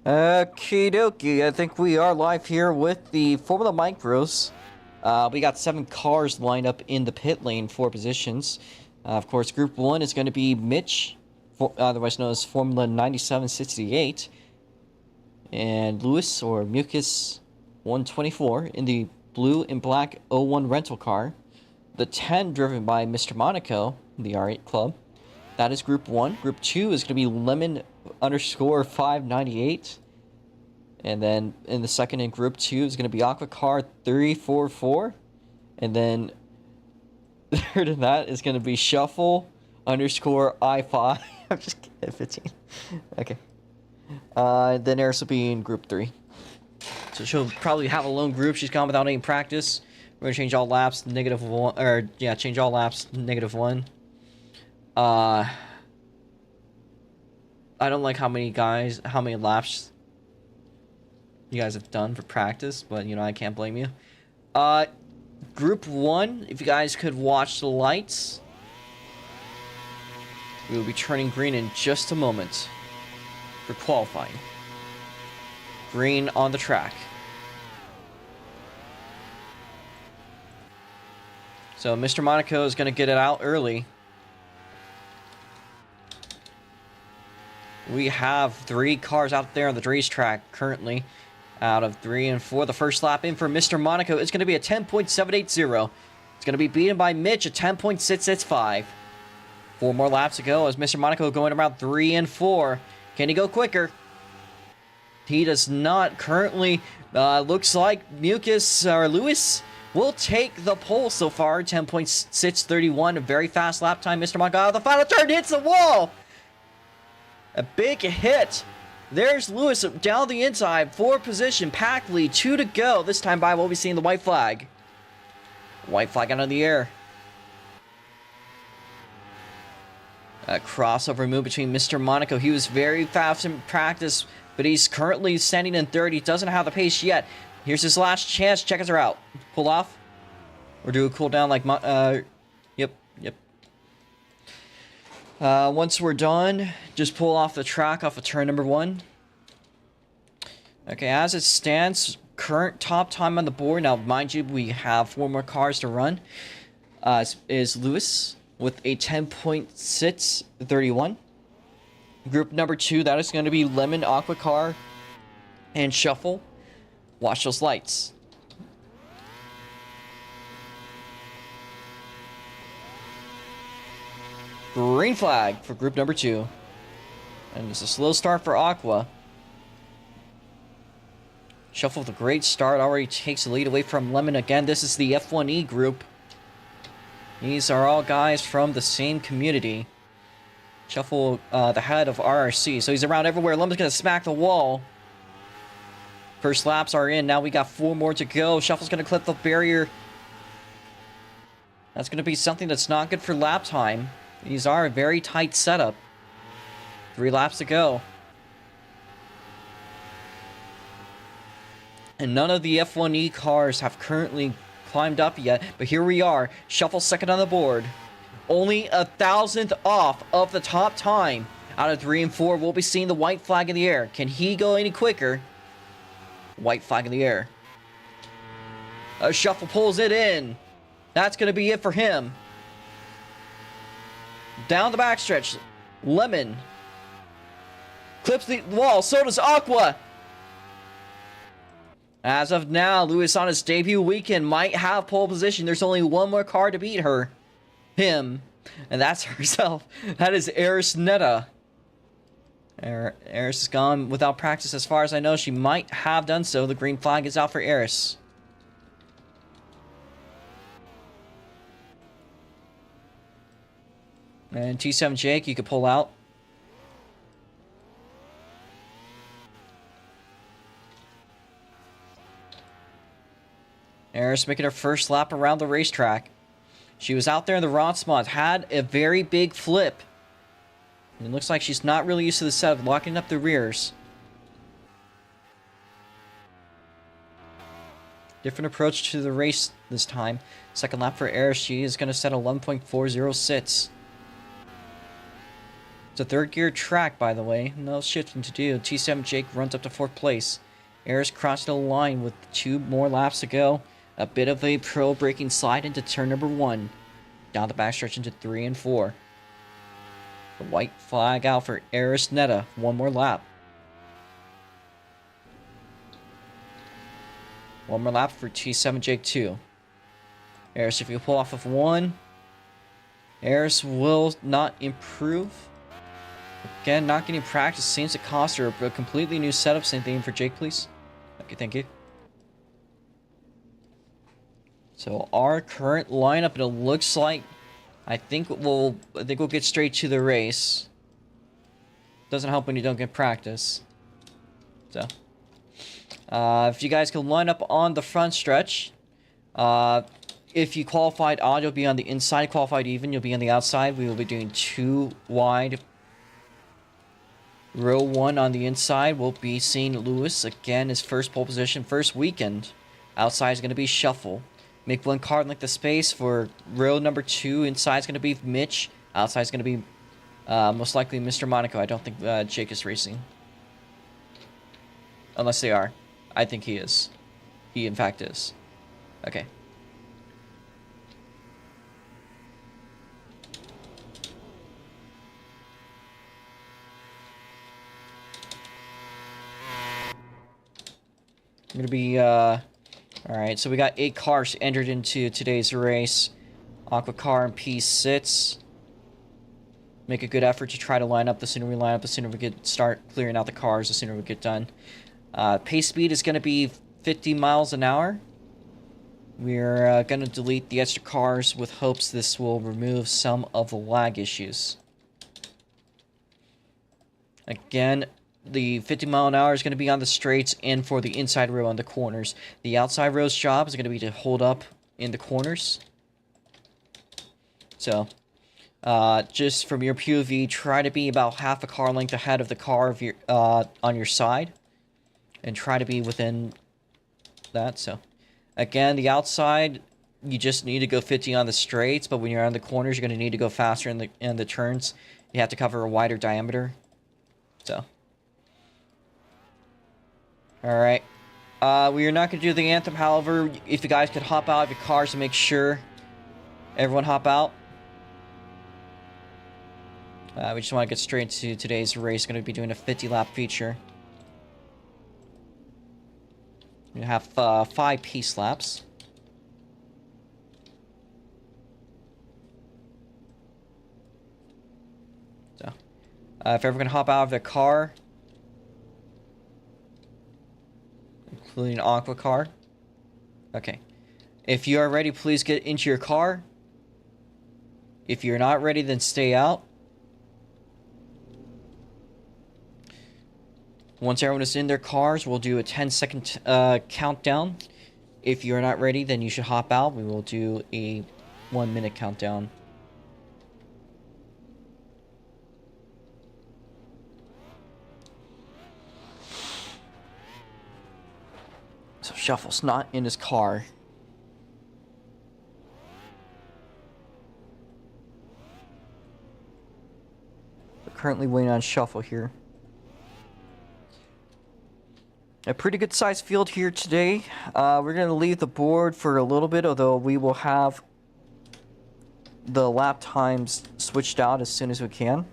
Okie dokie, I think we are live here with the Formula Micros. We got 7 cars lined up in the pit lane, 4 positions. Of course, Group 1 is going to be Mitch, otherwise known as Formula 9768, and Lewis, or Mucus 124, in the blue and black 01 rental car. The 10 driven by Mr. Monaco, the R8 Club. That is Group 1. Group 2 is going to be Lemon_598. And then in the second in Group 2 is going to be Aquacar 344. And then third in that is going to be Shuffle_I5. I'm just kidding, 15. Okay. Then Eris will be in Group 3. So she'll probably have a lone group. She's gone without any practice. We're going to change all laps, -1. Or, yeah, change all laps, -1. I don't like how many laps you guys have done for practice, but you know, I can't blame you. Group 1, if you guys could watch the lights. We will be turning green in just a moment for qualifying. Green on the track. So Mr. Monaco is going to get it out early. We have 3 cars out there on the racetrack currently. Out of 3 and 4, the first lap in for Mr. Monaco is going to be a 10.780. It's going to be beaten by Mitch at 10.665. 4 more laps to go as Mr. Monaco going around 3 and 4. Can he go quicker? He does not currently. Looks like Mucus or Lewis will take the pole so far. 10.631, a very fast lap time. Mr. Monaco, the final turn hits the wall. A big hit. There's Lewis down the inside. 4 position. Pack lead. 2 to go. This time by, we'll be seeing the white flag. White flag out of the air. A crossover move between Mr. Monaco. He was very fast in practice, but he's currently standing in third. He doesn't have the pace yet. Here's his last chance. Checkers are out. Pull off. Or do a cool down like... Yep. Once we're done, just pull off the track off of turn number 1. Okay, as it stands, current top time on the board. Now, mind you, we have 4 more cars to run. Is Lewis with a 10.631. Group number 2, that is going to be Lemon, Aquacar, and Shuffle. Watch those lights. Green flag for group number 2. And it's a slow start for Aqua. Shuffle with a great start. Already takes the lead away from Lemon again. This is the F1E group. These are all guys from the same community. Shuffle, the head of RRC. So he's around everywhere. Lemon's going to smack the wall. First laps are in. Now we got 4 more to go. Shuffle's going to clip the barrier. That's going to be something that's not good for lap time. These are a very tight setup. 3 laps to go. And none of the F1E cars have currently climbed up yet. But here we are. Shuffle second on the board. Only 1,000th off of the top time. Out of 3 and 4, we'll be seeing the white flag in the air. Can he go any quicker? White flag in the air. Shuffle pulls it in. That's going to be it for him. Down the backstretch, Lemon clips the wall. So does Aqua. As of now, Lewis on his debut weekend might have pole position. There's only 1 more car to beat him, and that's herself. That is Neshotah. Eris is gone without practice. As far as I know, she might have done so. The green flag is out for Eris. And T7 Jake, you could pull out. Eris making her first lap around the racetrack. She was out there in the rod spot, had a very big flip. And it looks like she's not really used to the setup, locking up the rears. Different approach to the race this time. Second lap for Eris, she is going to set 11.406. It's a third gear track, by the way. No shifting to do. T7 Jake runs up to 4th place. Ayers crossed the line with 2 more laps to go. A bit of a pro-braking slide into turn number 1. Down the backstretch into 3 and 4. The white flag out for Neshotah. 1 more lap. 1 more lap for T7 Jake 2. Ayers, if you pull off of 1, Ayers will not improve. Again, not getting practice seems to cost her a completely new setup. Same thing for Jake, please. Okay, thank you. So our current lineup, it looks like I think we'll get straight to the race. Doesn't help when you don't get practice. So if you guys can line up on the front stretch, if you qualified odd, you'll be on the inside. Qualified even, you'll be on the outside. We will be doing 2 wide. Row 1 on the inside will be St. Louis. Again, his first pole position, first weekend. Outside is going to be Shuffle. Make 1 card length of space for row number 2. Inside is going to be Mitch. Outside is going to be most likely Mr. Monaco. I don't think Jake is racing. Unless they are. I think he is. He, in fact, is. Okay. I'm gonna be, alright, so we got 8 cars entered into today's race. Aqua car and P6. Make a good effort to try to line up. The sooner we line up, the sooner we start clearing out the cars, the sooner we get done. Pace speed is gonna be 50 miles an hour. We're gonna delete the extra cars with hopes this will remove some of the lag issues. Again, the 50 mile an hour is going to be on the straights and for the inside row on the corners. The outside row's job is going to be to hold up in the corners. So, just from your POV, try to be about half a car length ahead of the car of your, on your side. And try to be within that. So, again, the outside, you just need to go 50 on the straights. But when you're on the corners, you're going to need to go faster in the turns. You have to cover a wider diameter. So. Alright. We are not going to do the anthem, however, if you guys could hop out of your cars and make sure everyone hop out. We just want to get straight into today's race. Going to be doing a 50-lap feature. We have 5 piece laps. So, if everyone can hop out of their car, including Aqua car. Okay. If you are ready, please get into your car. If you're not ready, then stay out. Once everyone is in their cars, we'll do a 10-second countdown. If you're not ready, then you should hop out. We will do a 1-minute countdown. So Shuffle's not in his car. We're currently waiting on Shuffle here. A pretty good sized field here today. We're going to leave the board for a little bit, although we will have the lap times switched out as soon as we can.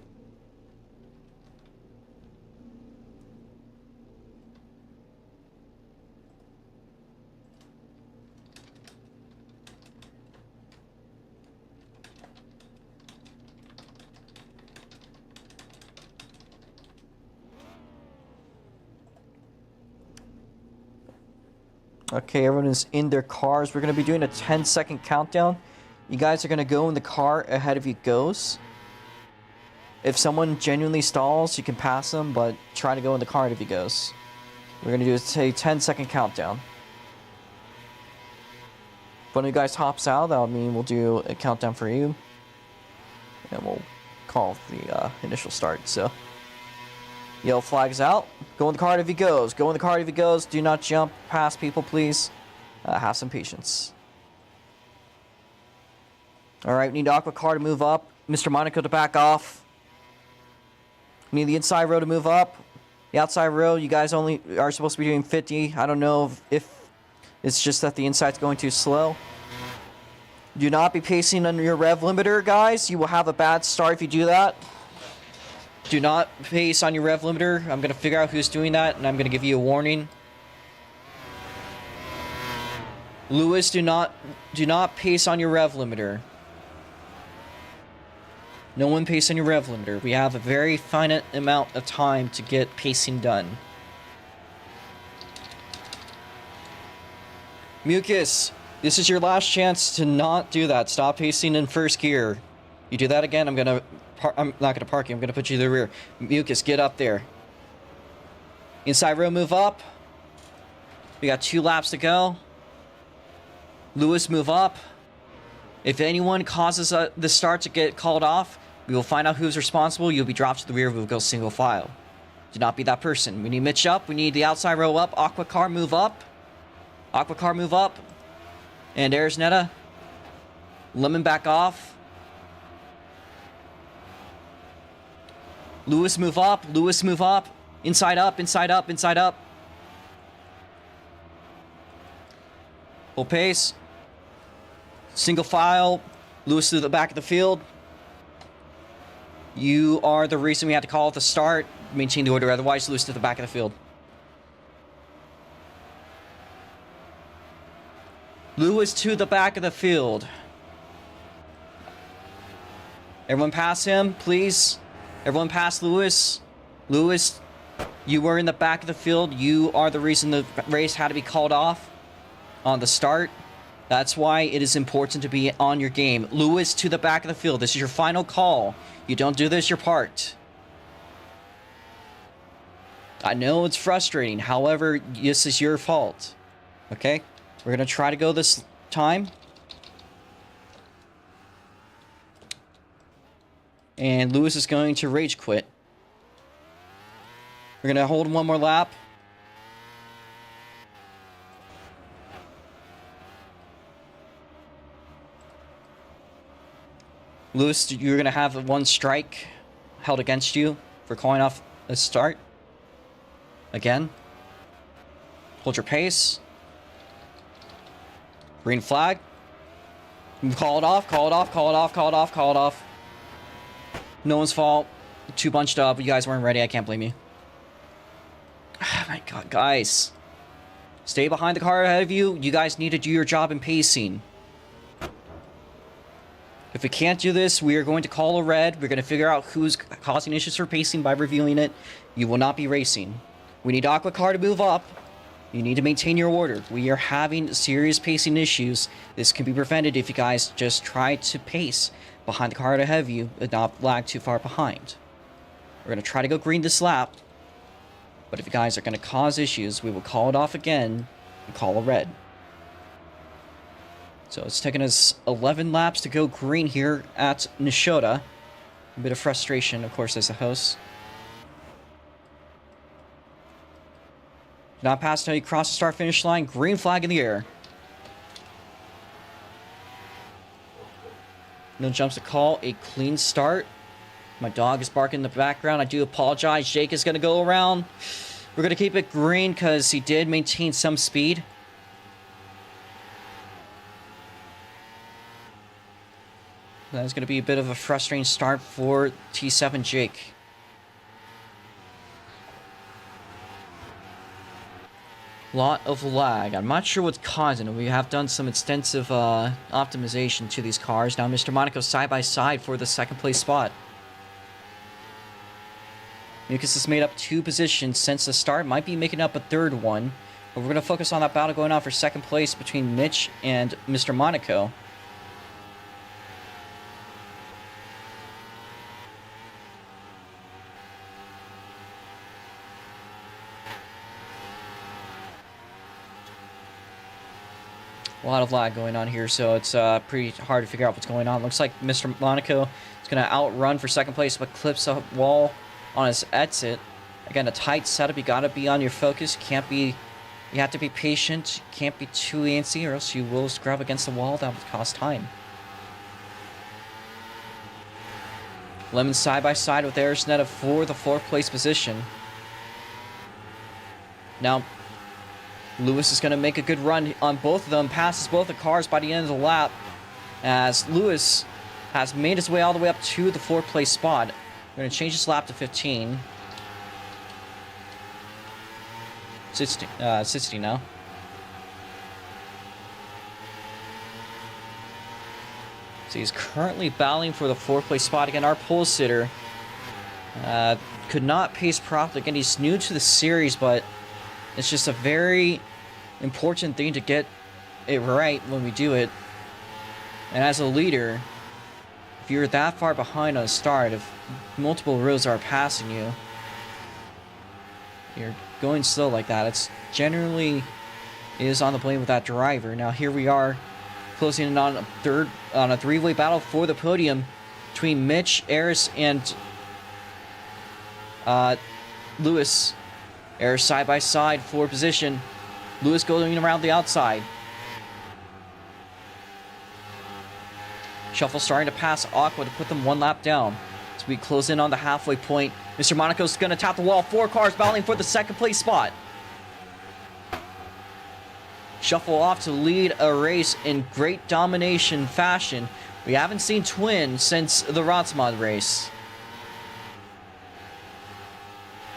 Okay, everyone is in their cars. We're going to be doing a 10-second countdown. You guys are going to go in the car ahead of you goes. If someone genuinely stalls, you can pass them, but try to go in the car ahead of you goes. We're going to do a 10-second countdown. If one of you guys hops out, that'll mean we'll do a countdown for you. And we'll call the initial start, so... Yellow flag's out. Go in the car if he goes. Go in the car if he goes. Do not jump past people, please. Have some patience. Alright, we need Aqua car to move up. Mr. Monaco to back off. We need the inside row to move up. The outside row, you guys only are supposed to be doing 50. I don't know if it's just that the inside's going too slow. Do not be pacing under your rev limiter, guys. You will have a bad start if you do that. Do not pace on your rev limiter. I'm going to figure out who's doing that, and I'm going to give you a warning. Lewis, do not pace on your rev limiter. No one pace on your rev limiter. We have a very finite amount of time to get pacing done. Mucus, this is your last chance to not do that. Stop pacing in first gear. You do that again, I'm not gonna park you. I'm gonna put you to the rear. Mucus, get up there. Inside row, move up. We got 2 laps to go. Lewis, move up. If anyone causes the start to get called off, we will find out who's responsible. You'll be dropped to the rear. We'll go single file. Do not be that person. We need Mitch up. We need the outside row up. Aqua car, move up. Aqua car, move up. And there's Neta. Lemon, back off. Lewis, move up. Lewis, move up. Inside up, inside up, inside up. Full pace. Single file. Lewis to the back of the field. You are the reason we had to call at the start. Maintain the order, otherwise Lewis to the back of the field. Lewis to the back of the field. Everyone pass him, please. Everyone pass Lewis. Lewis, you were in the back of the field. You are the reason the race had to be called off on the start. That's why it is important to be on your game. Lewis to the back of the field. This is your final call. You don't do this, you're parked. I know it's frustrating. However, this is your fault. Okay? We're going to try to go this time. And Lewis is going to rage quit. We're going to hold one more lap. Lewis, you're going to have 1 strike held against you for calling off a start. Again. Hold your pace. Green flag. Call it off, call it off, call it off, call it off, call it off. No one's fault. 2 bunched up. You guys weren't ready. I can't blame you. Oh my god, guys. Stay behind the car ahead of you. You guys need to do your job in pacing. If we can't do this, we are going to call a red. We're going to figure out who's causing issues for pacing by reviewing it. You will not be racing. We need Aqua Car to move up. You need to maintain your order. We are having serious pacing issues. This can be prevented if you guys just try to pace behind the car ahead of you and not lag too far behind. We're going to try to go green this lap. But if you guys are going to cause issues, we will call it off again and call a red. So it's taken us 11 laps to go green here at Neshotah. A bit of frustration, of course, as a host. Do not pass until you cross the start-finish line. Green flag in the air. No jumps to call. A clean start. My dog is barking in the background. I do apologize. Jake is going to go around. We're going to keep it green because he did maintain some speed. That is going to be a bit of a frustrating start for T7 Jake. Lot of lag. I'm not sure what's causing it. We have done some extensive optimization to these cars. Now Mr. Monaco side by side for the 2nd place spot. Mucus has made up 2 positions since the start. Might be making up a 3rd one. But we're going to focus on that battle going on for 2nd place between Mitch and Mr. Monaco. A lot of lag going on here, so it's pretty hard to figure out what's going on. Looks like Mr. Monaco is going to outrun for 2nd place, but clips a wall on his exit. Again, a tight setup. You got to be on your focus. You have to be patient. You can't be too antsy, or else you will scrub against the wall. That would cost time. Lemon side by side with Neshotah for the 4th place position. Now, Lewis is going to make a good run on both of them, passes both the cars by the end of the lap, as Lewis has made his way all the way up to the 4th place spot. We're going to change this lap to 15. 60 now. So he's currently battling for the 4th place spot. Again, our pole sitter could not pace properly. Again, he's new to the series, but it's just a very important thing to get it right when we do it. And as a leader, if you're that far behind on a start, if multiple rows are passing you, you're going slow like that, it's generally is on the blame of that driver. Now here we are closing in on a three-way battle for the podium between Mitch, Eris, and Lewis. Eris side by side for position. Lewis going around the outside. Shuffle starting to pass Aqua to put them 1 lap down. As we close in on the halfway point, Mr. Monaco's going to tap the wall. 4 cars battling for the 2nd place spot. Shuffle off to lead a race in great domination fashion. We haven't seen Twin since the Rotsmod race.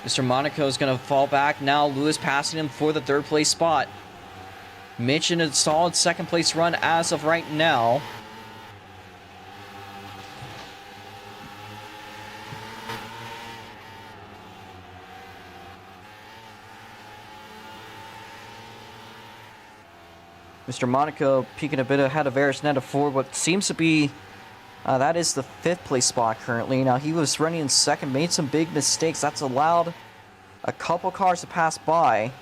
Mr. Monaco is going to fall back. Now Lewis passing him for the 3rd place spot. Mitch in a solid 2nd place run as of right now. Mr. Monaco peeking a bit ahead of Neshotah for what seems to be, that is the 5th place spot currently. Now he was running in 2nd, made some big mistakes. That's allowed a couple cars to pass by.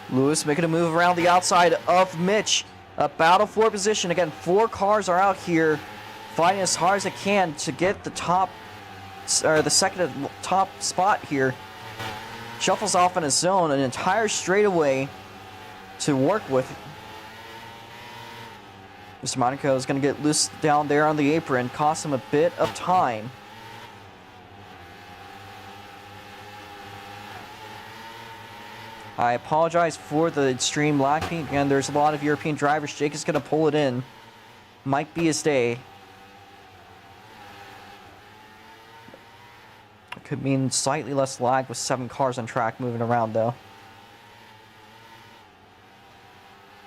Lewis making a move around the outside of Mitch. A battle for position. Again, 4 cars are out here fighting as hard as they can to get the top, or the 2nd to top spot here. Shuffles off in his zone, an entire straightaway to work with. Mr. Monaco is going to get loose down there on the apron, cost him a bit of time. I apologize for the extreme lagging. Again, there's a lot of European drivers. Jake is going to pull it in. Might be his day. Could mean slightly less lag with 7 cars on track moving around, though.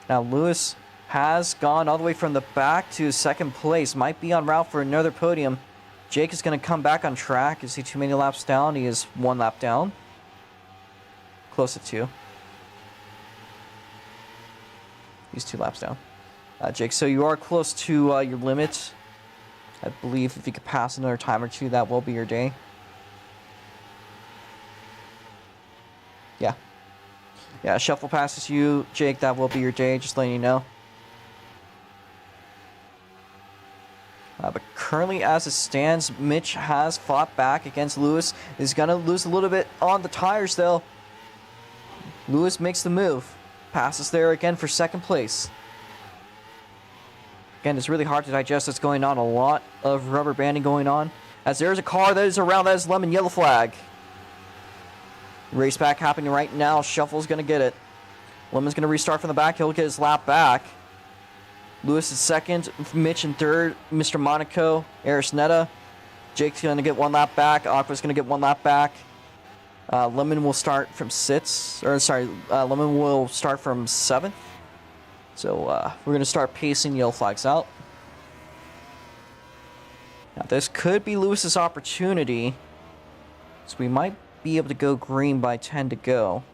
Now, Lewis has gone all the way from the back to 2nd place. Might be en route for another podium. Jake is going to come back on track. Is he too many laps down? He is 1 lap down. Close to 2. He's 2 laps down. Jake, so you are close to your limit. I believe if you could pass another time or 2, that will be your day. Yeah, shuffle passes you, Jake, that will be your day, just letting you know. But currently, as it stands, Mitch has fought back against Lewis. He's going to lose a little bit on the tires, though. Lewis makes the move. Passes there again for 2nd place. Again, it's really hard to digest what's going on. A lot of rubber banding going on. As there's a car that is around, that is lemon yellow flag. Race back happening right now. Shuffle's going to get it. Lemon's going to restart from the back. He'll get his lap back. Lewis is 2nd. Mitch in 3rd. Mr. Monaco. Neshotah. Jake's going to get 1 lap back. Aqua's going to get 1 lap back. Lemon will start from 6th. Or, sorry, Lemon will start from 7th. So, we're going to start pacing yellow flags out. Now, this could be Lewis's opportunity. So, we might be able to go green by 10 to go.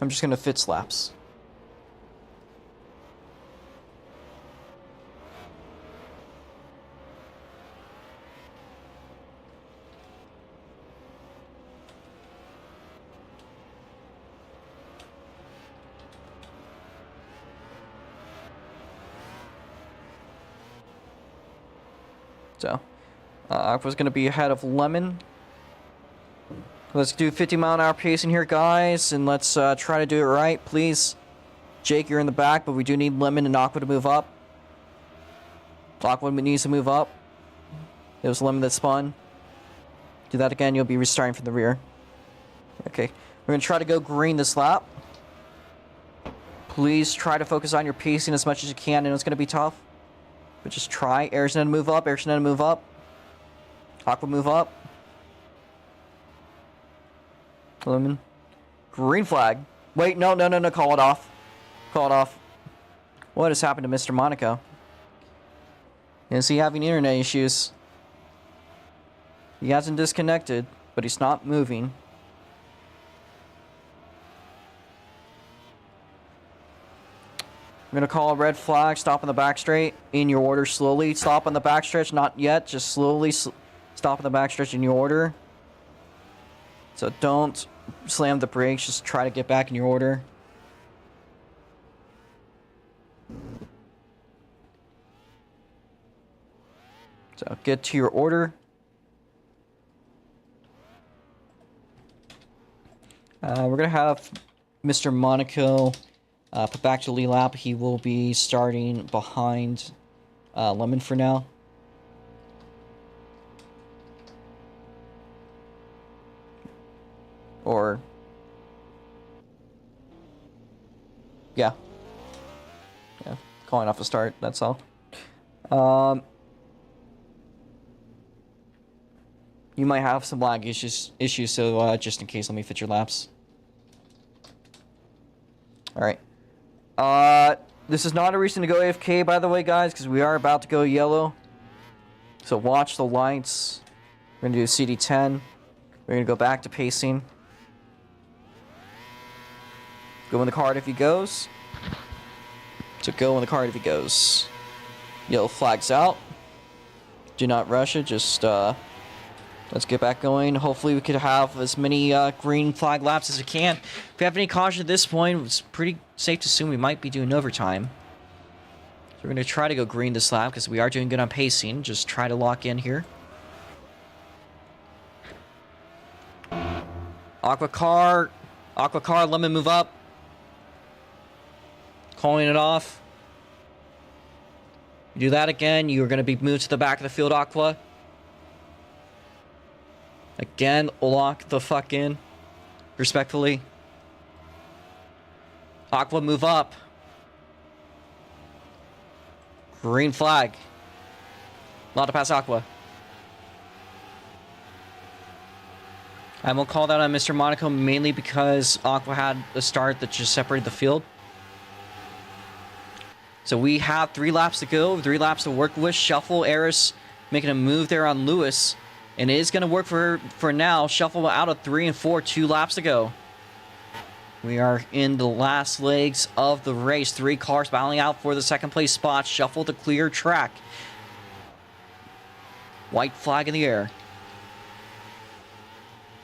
I'm just going to fit slaps. So, Aqua's going to be ahead of Lemon Let's do 50-mile-an-hour pacing here, guys, and let's try to do it right, please. Jake, you're in the back, but we do need Lemon and Aqua to move up. Aqua needs to move up. It was Lemon that spun. Do that again, you'll be restarting from the rear. Okay, we're going to try to go green this lap. Please try to focus on your pacing as much as you can. I know it's going to be tough, but just try. Ayrton to move up. Ayrton to move up. Aqua move up. Lemon. Green flag. Wait, no. Call it off. Call it off. What has happened to Mr. Monaco? Is he having internet issues? He hasn't disconnected, but he's not moving. I'm going to call a red flag, stop on the back straight, in your order slowly. Stop on the backstretch, not yet, just slowly stop on the backstretch in your order. So don't slam the brakes, just try to get back in your order. So get to your order. We're going to have Mr. Monaco put back to lead lap. He will be starting behind Lemon for now. Or... yeah. Yeah, calling off a start, that's all. You might have some lag issues, so just in case, let me fit your laps. Alright. This is not a reason to go AFK, by the way, guys, because we are about to go yellow. So watch the lights. We're going to do CD10. We're going to go back to pacing. Go in the card if he goes. So go in the card if he goes. Yellow flag's out. Do not rush it, just let's get back going. Hopefully we could have as many green flag laps as we can. If we have any caution at this point, it's pretty safe to assume we might be doing overtime. So we're going to try to go green this lap because we are doing good on pacing. Just try to lock in here. Aqua car, Lemon move up. Calling it off. You do that again, you're going to be moved to the back of the field, Aqua. Again, lock the fuck in. Respectfully. Aqua, move up. Green flag. Not to pass Aqua. I won't call that on Mr. Monaco mainly because Aqua had a start that just separated the field. So we have 3 laps to go, 3 laps to work with. Shuffle, Eris making a move there on Lewis. And it is going to work for now. Shuffle out of 3 and 4, 2 laps to go. We are in the last legs of the race. 3 cars battling out for the second place spot. Shuffle to clear track. White flag in the air.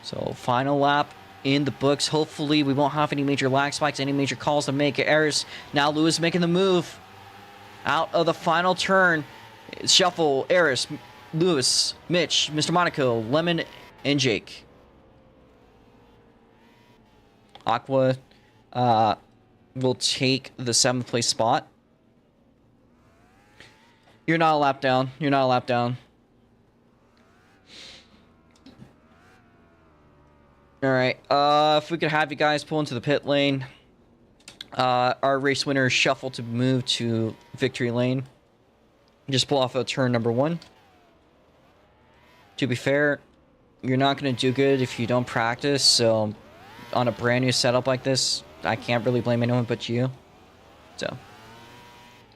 So final lap in the books. Hopefully we won't have any major lag spikes, any major calls to make. Eris, now Lewis making the move. Out of the final turn. Shuffle, Eris, Lewis, Mitch, Mr. Monaco, Lemon, and Jake. Aqua will take the 7th place spot. You're not a lap down. You're not a lap down. Alright, if we could have you guys pull into the pit lane. Our race winner Shuffle to move to victory lane. Just pull off of turn number 1. To be fair, you're not going to do good if you don't practice, so on a brand new setup like this, I can't really blame anyone but you. So,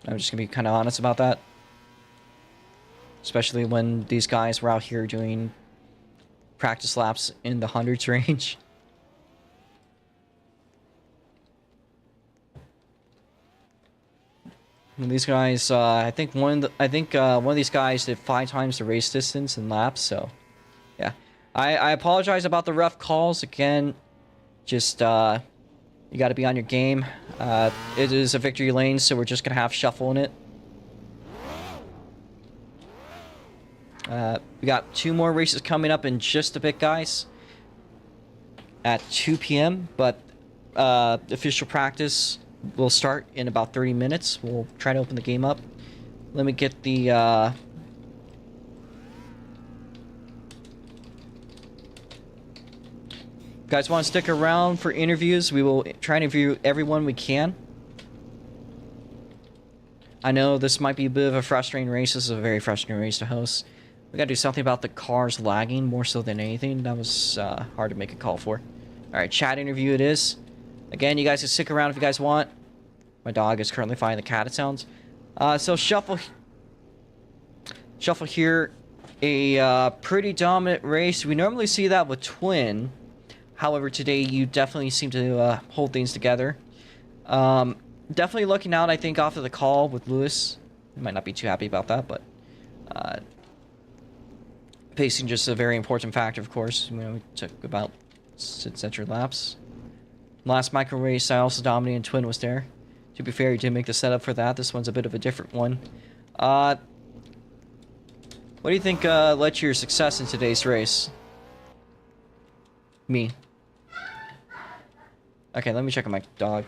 I'm just going to be kind of honest about that. Especially when these guys were out here doing practice laps in the hundreds range. And these guys, I think one of these guys did 5 times the race distance in laps. So, yeah, I apologize about the rough calls again. Just you got to be on your game. It is a victory lane, so we're just gonna have Shuffle in it. We got 2 more races coming up in just a bit, guys. at 2 p.m., but official practice will start in about 30 minutes. We'll try to open the game up. Let me get the... you guys want to stick around for interviews? We will try to interview everyone we can. I know this might be a bit of a frustrating race. This is a very frustrating race to host. We gotta do something about the cars lagging more so than anything. That was hard to make a call for. Alright, chat interview it is. Again, you guys can stick around if you guys want. My dog is currently finding the cat sounds. So shuffle here. A pretty dominant race. We normally see that with Twin. However, today you definitely seem to hold things together. Definitely looking out, I think, off of the call with Lewis. You might not be too happy about that, but pacing just a very important factor, of course. You know, we took about 6 extra laps. Last micro race, I also dominated. Twin was there. To be fair, he did make the setup for that. This one's a bit of a different one. What do you think led to your success in today's race? Me. Okay, let me check on my dog.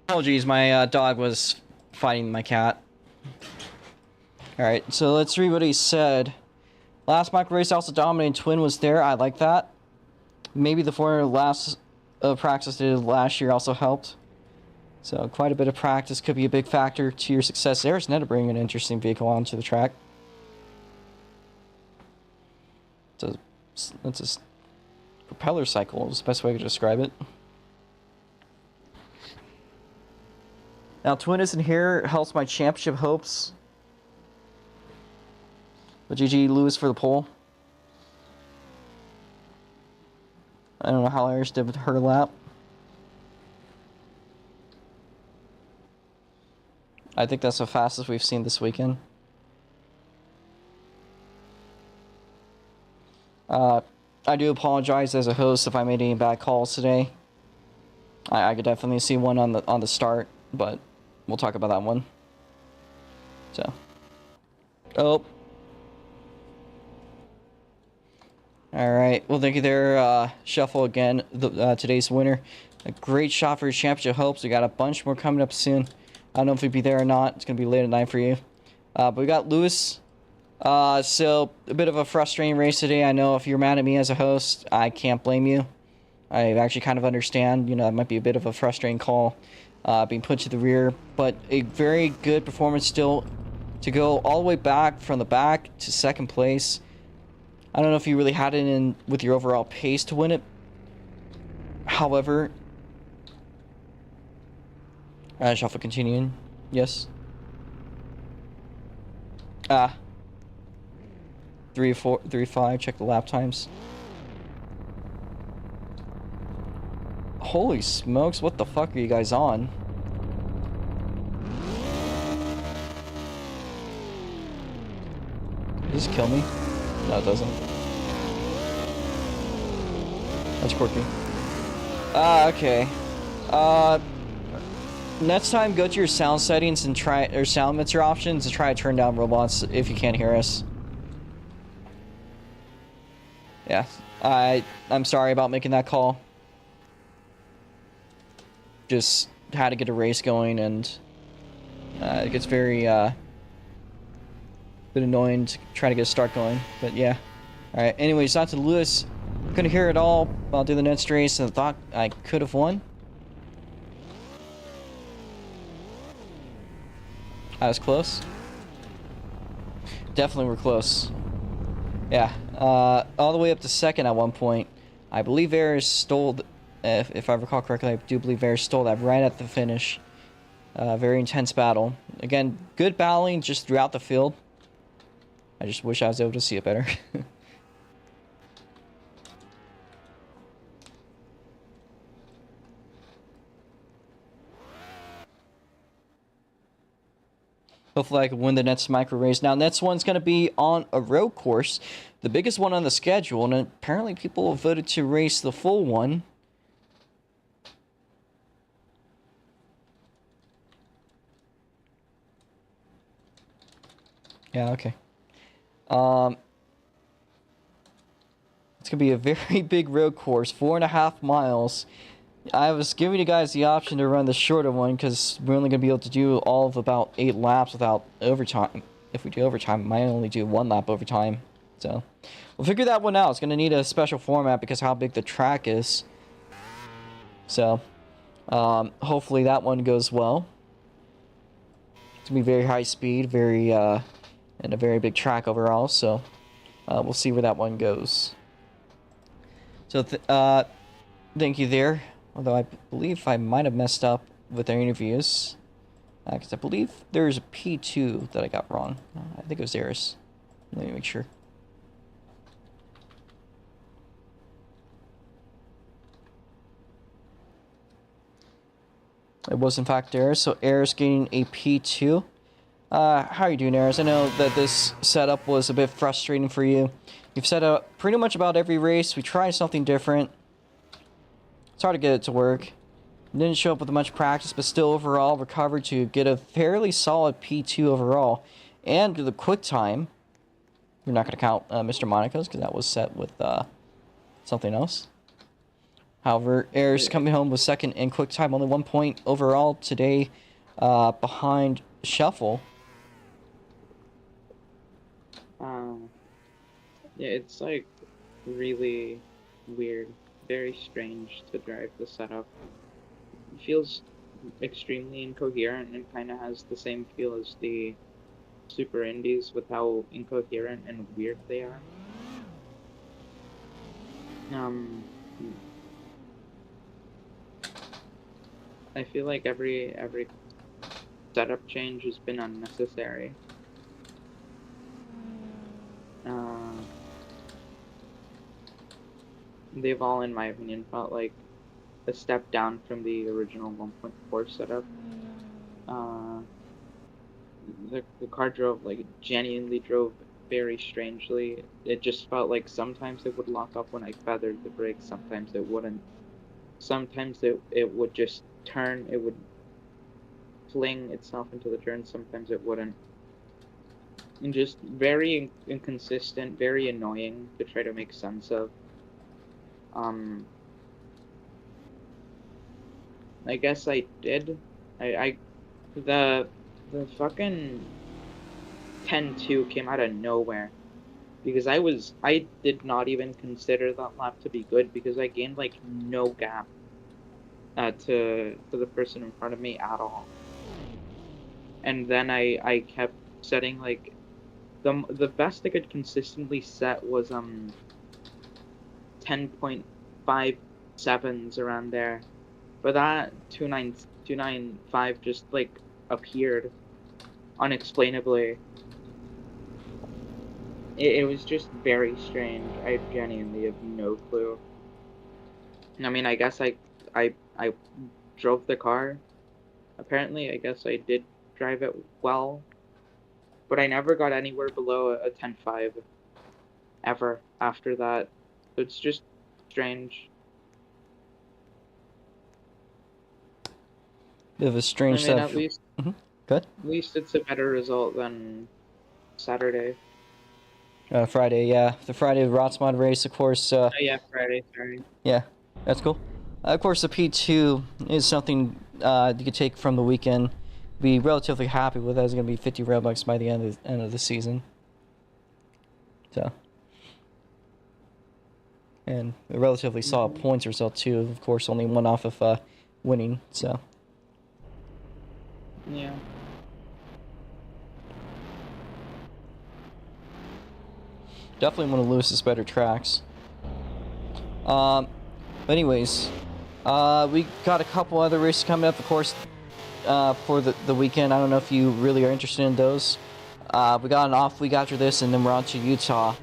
Apologies, my dog was fighting my cat. Alright, so let's read what he said. Last micro race also dominated. Twin was there. I like that. Maybe the 4 last practice did last year also helped. So quite a bit of practice could be a big factor to your success. There's Ned to bring an interesting vehicle onto the track. It's a propeller cycle is the best way to describe it. Now, Twin isn't here. Helps my championship hopes. But GG Lewis for the pole. I don't know how Irish did with her lap. I think that's the fastest we've seen this weekend. I do apologize as a host if I made any bad calls today. I could definitely see one on the start, but we'll talk about that one. So, oh, all right. Well, thank you there, Shuffle again. Today's winner, a great shot for your championship hopes. We got a bunch more coming up soon. I don't know if we'd be there or not. It's gonna be late at night for you. But we got Lewis. So a bit of a frustrating race today. I know if you're mad at me as a host, I can't blame you. I actually kind of understand. You know, it might be a bit of a frustrating call. Being put to the rear, but a very good performance still to go all the way back from the back to second place. I don't know if you really had it in with your overall pace to win it. However, shuffle continuing. Yes. 3-5. Check the lap times. Holy smokes, what the fuck are you guys on? Does this kill me? No, it doesn't. That's quirky. Okay. Next time, go to your sound settings and try, or sound mixer options, and try to turn down robots if you can't hear us. Yeah, I'm sorry about making that call. Just had to get a race going, and it gets very bit annoying to try to get a start going. But yeah, all right. Anyways, on to Lewis. Couldn't hear it all while doing the next race, and thought I could have won. I was close. Definitely were close. Yeah, all the way up to second at one point. I believe Ayers stole if I recall correctly, I do believe Ayers stole that right at the finish. Very intense battle. Again, good battling just throughout the field. I just wish I was able to see it better. Hopefully I can win the next micro race. Now, next one's going to be on a road course, the biggest one on the schedule, and apparently people have voted to race the full one. Yeah, okay. It's going to be a very big road course, 4.5 miles. I was giving you guys the option to run the shorter one because we're only going to be able to do all of about 8 laps without overtime. If we do overtime, we might only do 1 lap overtime. So, we'll figure that one out. It's going to need a special format because how big the track is. So, hopefully that one goes well. It's going to be very high speed, and a very big track overall. So, we'll see where that one goes. So, thank you there. Although I believe I might have messed up with their interviews. Because I believe there's a P2 that I got wrong. I think it was theirs. Let me make sure. It was in fact theirs. So Ayers getting a P2. How are you doing, Ayers? I know that this setup was a bit frustrating for you. You've set up pretty much about every race. We tried something different. It's hard to get it to work. Didn't show up with much practice, but still overall recovered to get a fairly solid P2 overall. And the quick time, we're not going to count Mr. Monaco's because that was set with something else. However, Ayers coming home with second in quick time, only 1 point overall today behind Shuffle. Yeah, it's like really weird. Very strange to drive the setup. It feels extremely incoherent and kind of has the same feel as the Super Indies with how incoherent and weird they are. I feel like every setup change has been unnecessary. They've all, in my opinion, felt like a step down from the original 1.4 setup. The car genuinely drove very strangely. It just felt like sometimes it would lock up when I feathered the brakes, sometimes it wouldn't. Sometimes it would just turn, it would fling itself into the turn, sometimes it wouldn't. And just very inconsistent, very annoying to try to make sense of. I guess I did. The fucking 10-2 came out of nowhere. Because I did not even consider that lap to be good because I gained like no gap to the person in front of me at all. And then I kept setting like the best I could consistently set was 10.57s around there. But that 295 just like appeared unexplainably. It was just very strange. I genuinely have no clue. I mean, I guess I drove the car. Apparently, I guess I did drive it well. But I never got anywhere below a 10.5 ever after that. So it's just strange. Bit of a strange I mean, at least, Good. At least it's a better result than Saturday. Friday, yeah. The Friday Rotsmod race, of course. Oh, yeah, Friday, sorry. Yeah, that's cool. Of course, the P2 is something you could take from the weekend. Be relatively happy with. That's going to be 50 Robux by the end of the season. So, and a relatively solid points result too. Of course, only one off of winning. So, yeah. Definitely one of Lewis's better tracks. But anyways, We got a couple other races coming up, of course, for the weekend. I don't know if you really are interested in those. We got an off week after this, and then we're on to Utah.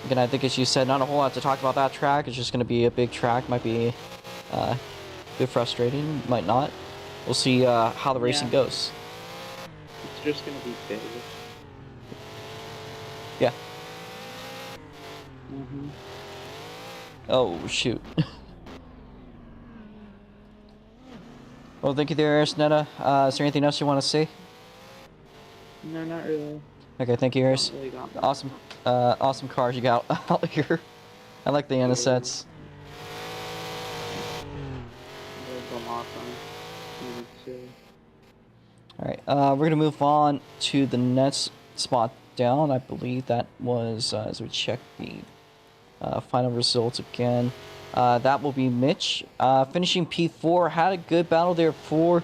Again, I think as you said, not a whole lot to talk about that track. It's just going to be a big track. Might be a bit frustrating, might not. We'll see how the racing goes. It's just gonna be big. Yeah. Mm-hmm. Oh, shoot. Well, thank you there, Neshotah. Is there anything else you want to say? No, not really. Okay, thank you, Eris. Really got that. Awesome, awesome cars you got out here. I like the Anisets. Alright, we're going to move on to the next spot down. I believe that was, as we check the final results again, that will be Mitch. Finishing P4, had a good battle there for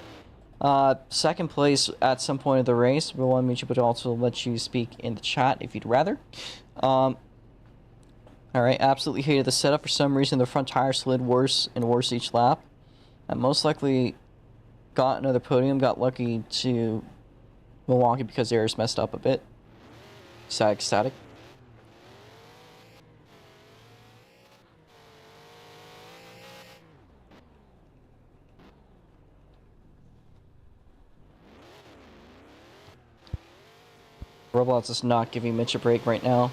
second place at some point of the race. But one Mitch would also let you speak in the chat if you'd rather. Alright, absolutely hated the setup. For some reason, the front tire slid worse and worse each lap. I most likely got another podium, got lucky to Milwaukee because theirs messed up a bit. Static. Roblox is not giving Mitch a break right now.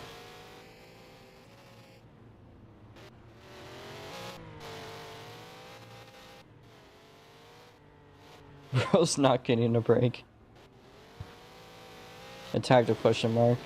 Bro's not getting a break. A tactical question mark.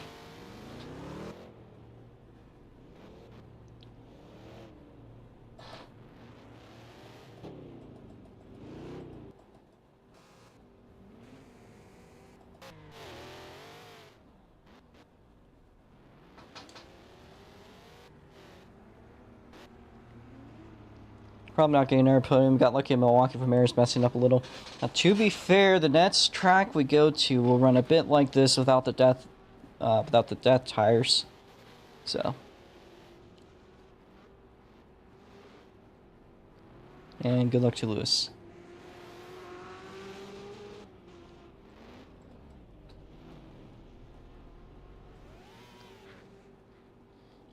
Probably not getting our podium. Got lucky in Milwaukee from Maris messing up a little. Now, to be fair, the next track we go to will run a bit like this without the death tires. So, and good luck to Lewis.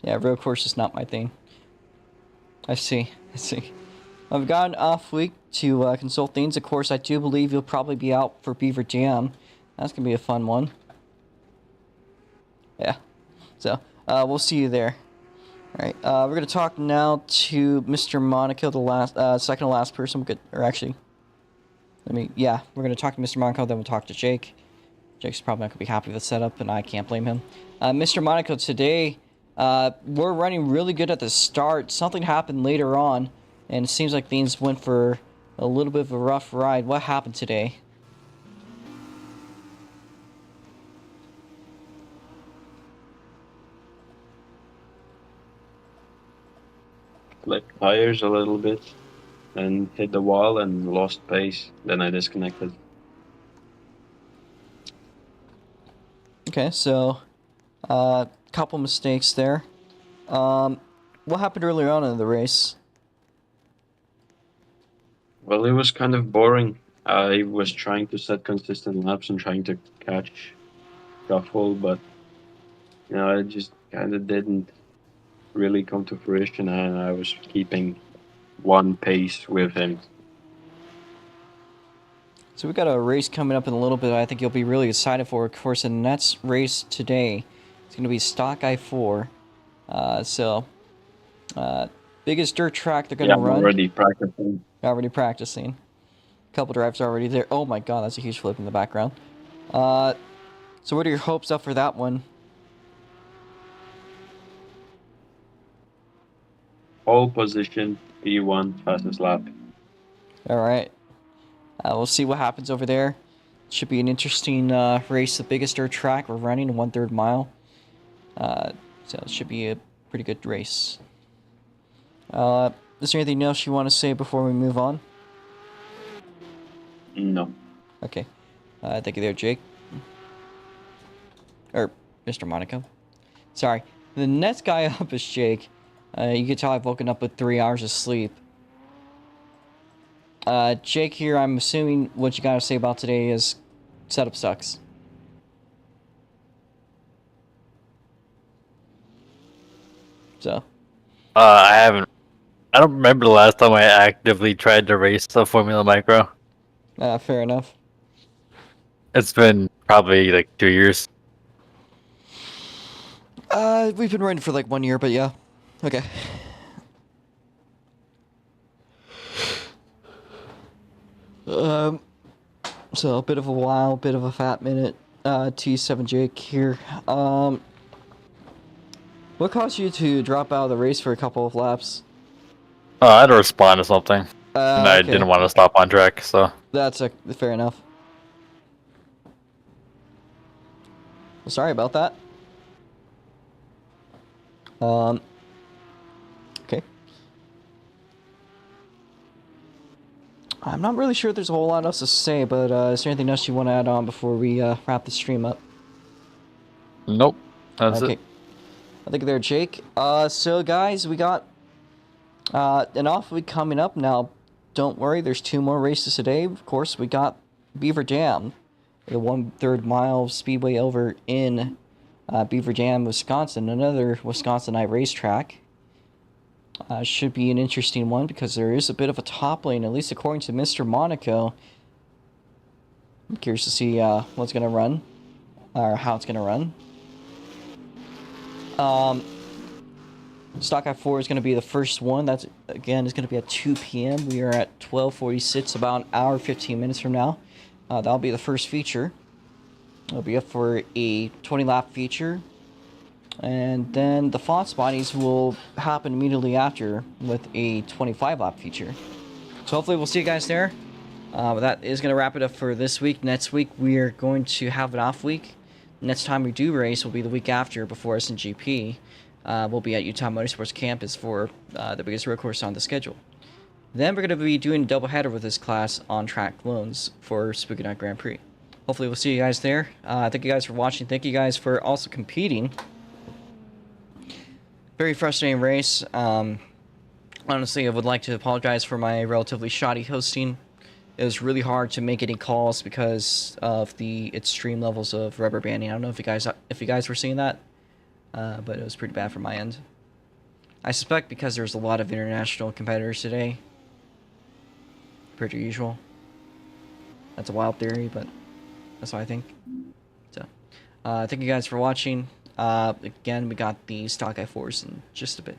Yeah, road course is not my thing. I see. I've got an off week to consult things. Of course, I do believe you'll probably be out for Beaver Jam. That's going to be a fun one. Yeah. So, we'll see you there. Alright, we're going to talk now to Mr. Monaco, the last, second to last person. We're going to talk to Mr. Monaco, then we'll talk to Jake. Jake's probably not going to be happy with the setup, and I can't blame him. Mr. Monaco, today, we're running really good at the start. Something happened later on, and it seems like things went for a little bit of a rough ride. What happened today? Flipped tires a little bit and hit the wall and lost pace. Then I disconnected. Okay, so couple mistakes there. What happened earlier on in the race? Well, it was kind of boring. I was trying to set consistent laps and trying to catch Shuffle, but it just kind of didn't really come to fruition, and I was keeping one pace with him. So we got a race coming up in a little bit I think you'll be really excited for. Of course, the next race today is going to be Stock I-4. Biggest dirt track they're going to run. Already practicing. A couple drivers already there. Oh my god, that's a huge flip in the background. So what are your hopes up for that one? Pole position, P1, fastest lap. Alright. We'll see what happens over there. Should be an interesting race. The biggest dirt track we're running, 1/3 mile. So it should be a pretty good race. Is there anything else you want to say before we move on? No. Okay. Thank you there, Jake. Or Mr. Monaco. Sorry. The next guy up is Jake. You can tell I've woken up with 3 hours of sleep. Jake here, I'm assuming what you gotta say about today is setup sucks. So. I don't remember the last time I actively tried to race the Formula Micro. Fair enough. It's been probably like 2 years. We've been running for like 1 year, but yeah. Okay. So a bit of a while, bit of a fat minute. T7 Jake here. What caused you to drop out of the race for a couple of laps? I had to respond to something, and I Okay. didn't want to stop on track, so. That's fair enough. Well, sorry about that. Okay. I'm not really sure there's a whole lot else to say, but is there anything else you want to add on before we wrap the stream up? Nope. That's Okay. it. I think there, Jake. So guys, we got an off week coming up now. Don't worry, there's 2 more races today. Of course, we got Beaver Dam, the 1/3 mile speedway over in Beaver Dam, Wisconsin, another Wisconsinite racetrack. Should be an interesting one because there is a bit of a top lane, at least according to Mr. Monaco. I'm curious to see what's going to run, or how it's going to run. Stock I-4 is going to be the first one. That's, again, is going to be at 2 p.m. We are at 12:46, about an hour, 15 minutes from now. That'll be the first feature. It'll be up for a 20-lap feature. And then the Fonts bodies will happen immediately after with a 25-lap feature. So hopefully we'll see you guys there. But that is going to wrap it up for this week. Next week we are going to have an off week. Next time we do race will be the week after before SNGP. We'll be at Utah Motorsports Campus for the biggest road course on the schedule. Then we're going to be doing a doubleheader with this class on track loans for Spooky Night Grand Prix. Hopefully we'll see you guys there. Thank you guys for watching. Thank you guys for also competing. Very frustrating race. Honestly, I would like to apologize for my relatively shoddy hosting. It was really hard to make any calls because of the extreme levels of rubber banding. I don't know if you guys were seeing that, but it was pretty bad from my end. I suspect because there's a lot of international competitors today, per usual. That's a wild theory, but that's what I think. So, thank you guys for watching. Again, we got the stock I4s in just a bit.